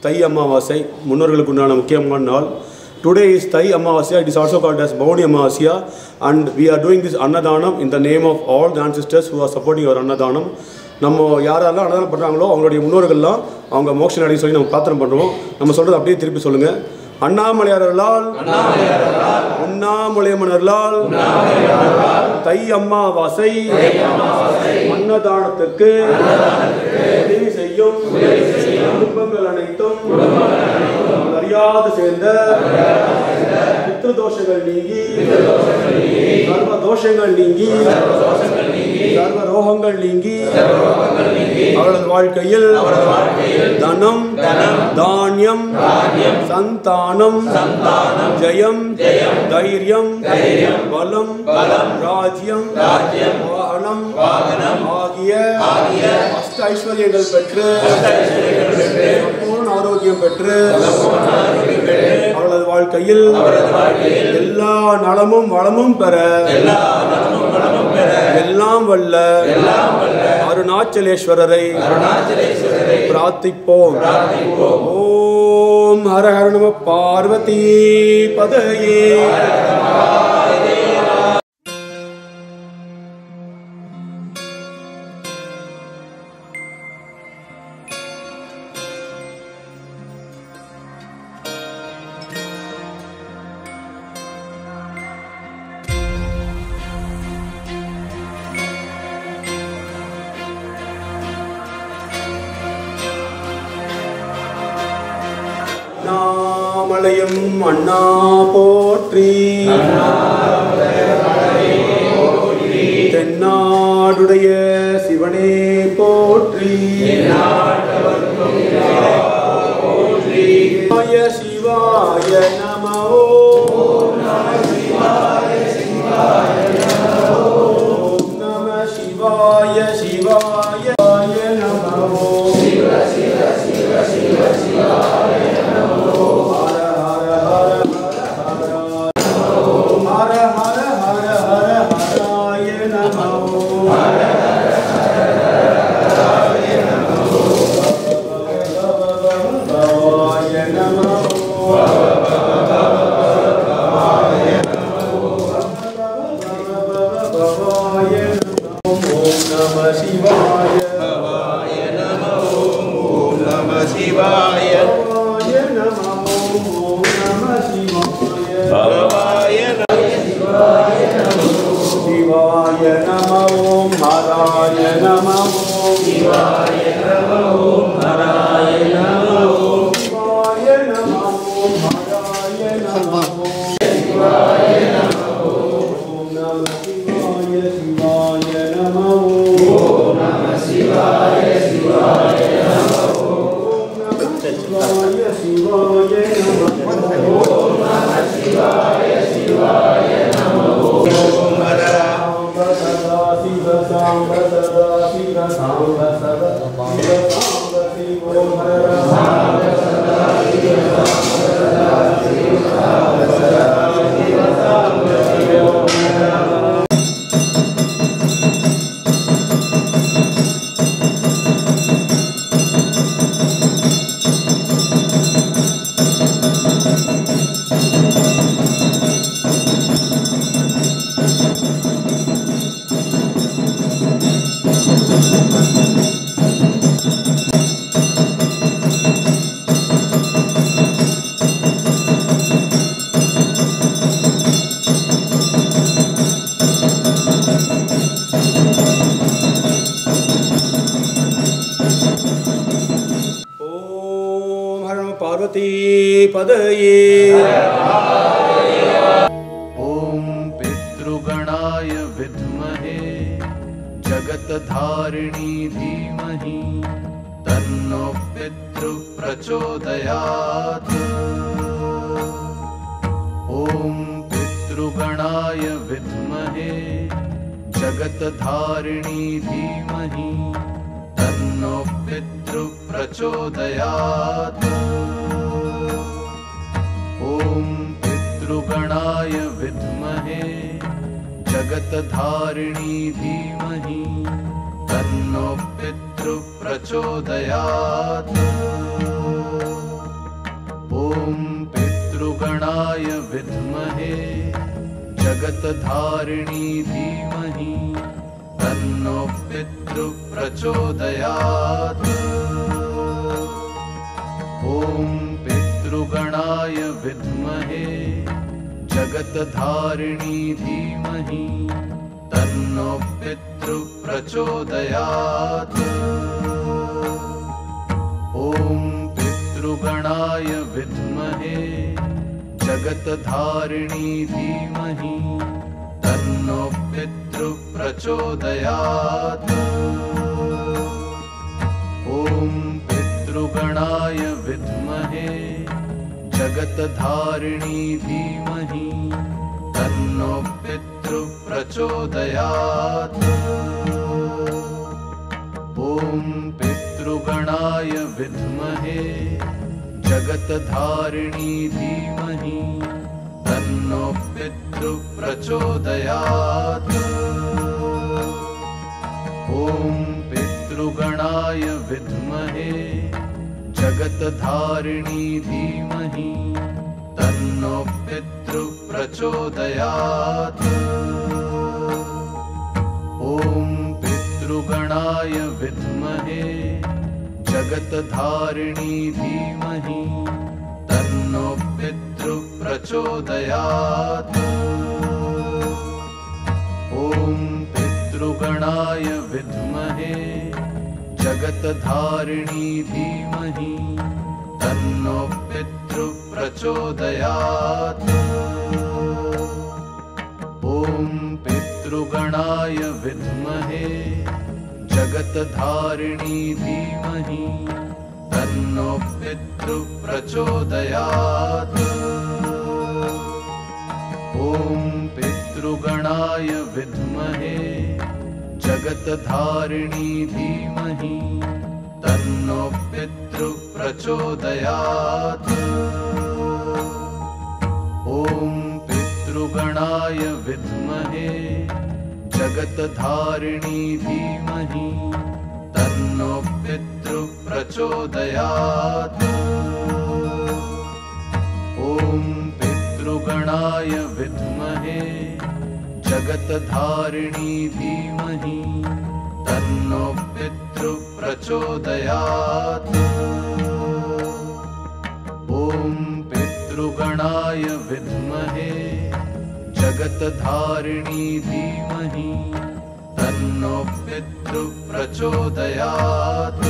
தை அமாவாசை முன்னோர்களுக்கு உண்டான முக்கியமான நாள். Today is Thai Amavasya. It is also called as Bhavani Amavasya, and we are doing this Annadanam in the name of all the ancestors who are supporting our Annadanam. நம்ம யாரெல்லாம் அன்னதானம் பண்ணுறாங்களோ அவங்களுடைய முன்னோர்கள்லாம் அவங்க மோட்சம் அடையும் சொல்லி நம்ம பிரார்த்தனை பண்ணுறோம். நம்ம சொல்கிறது அப்படியே திருப்பி சொல்லுங்கள். அண்ணாமலையாரர்களால் உண்ணாமுலையமனர்களால் தை அமாவாசை அன்னதானத்துக்கு உதவி செய்யும் குடும்பங்கள் அனைத்தும் அறியாது சேர்ந்த பித்ரு தோஷங்கள் நீங்கி சர்வ தோஷங்கள் நீங்கி சர்வ ரோகங்கள் நீங்கி அவரது வாழ்க்கையில் தனம் தானியம் சந்தானம் ஜெயம் தைரியம் பலம் ராஜ்யம் வாகனம் ஆகிய அஷ்ட ஐஸ்வர்யங்கள் பெற்று ஆரோக்கியம் பெற்று அவளது வாழ்க்கையில் எல்லா நலமும் வளமும் பெற எல்லாம் வல்ல அருணாச்சலேஸ்வரரை பிரார்த்திப்போம். ஓம் ஹர ஹர நம பார்வதி பதயே. அண்ணாமலையும் அண்ணா போற்றி தென்னாடுடைய சிவனே போற்றி சிவாய நமோ நம சிவாய சிவாய நமோ पदये। ॐ पितृगणाय विद्महे जगत्धारिणी धीमहि तन्नो पितृः प्रचोदयात्। ॐ पितृगणाय विद्महे जगत्धारिणी धीमहि तन्नो पितृः प्रचोदयात्। ॐ पितृगणाय विद्महे जगत्धारिणी धीमहि तन्नो पितृः प्रचोदयात्। ॐ पितृगणाय विद्महे जगत्धारिणी धीमहि तन्नो पितृः प्रचोदयात्। ॐ पितृगणाय विद्महे जगत्धारिणी धीमहि तन्नो पितृः प्रचोदयात्। ॐ पितृगणाय विद्महे जगत्धारिणी धीमहि तन्नो पितृः प्रचोदयात्। ॐ पितृगणाय विद्महे जगत्धारिणी धीमहि तन्नो पितृः प्रचोदयात्। ॐ पितृगणाय विद्महे जगत्धारिणी धीमहि तन्नो पितृः प्रचोदयात्। ॐ पितृगणाय विद्महे जगत्धारिणी धीमहि तन्नो पितृः प्रचोदयात्। ॐ पितृगणाय विद्महे जगत्धारिणी धीमहि तन्नो पितृः प्रचोदयात्। ॐ पितृगणाय विद्महे जगत्धारिणी धीमहि तन्नो पितृः प्रचोदयात्। ॐ पितृगणाय विद्महे जगत्धारिणी धीमहि तन्नो पितृः प्रचोदयात्। ॐ पितृगणाय विद्महे जगत्धारिणी धीमहि तन्नो पितृः प्रचोदयात्। ॐ पितृगणाय विद्महे जगत्धारिणी धीमहि तन्नो पितृः प्रचोदयात्। ॐ पितृगणाय विद्महे जगत्धारिणी धीमहि तन्नो पितृः प्रचोदयात्। ॐ पितृगणाय विद्महे जगत्धारिणी धीमहि तन्नो पितृः प्रचोदयात्।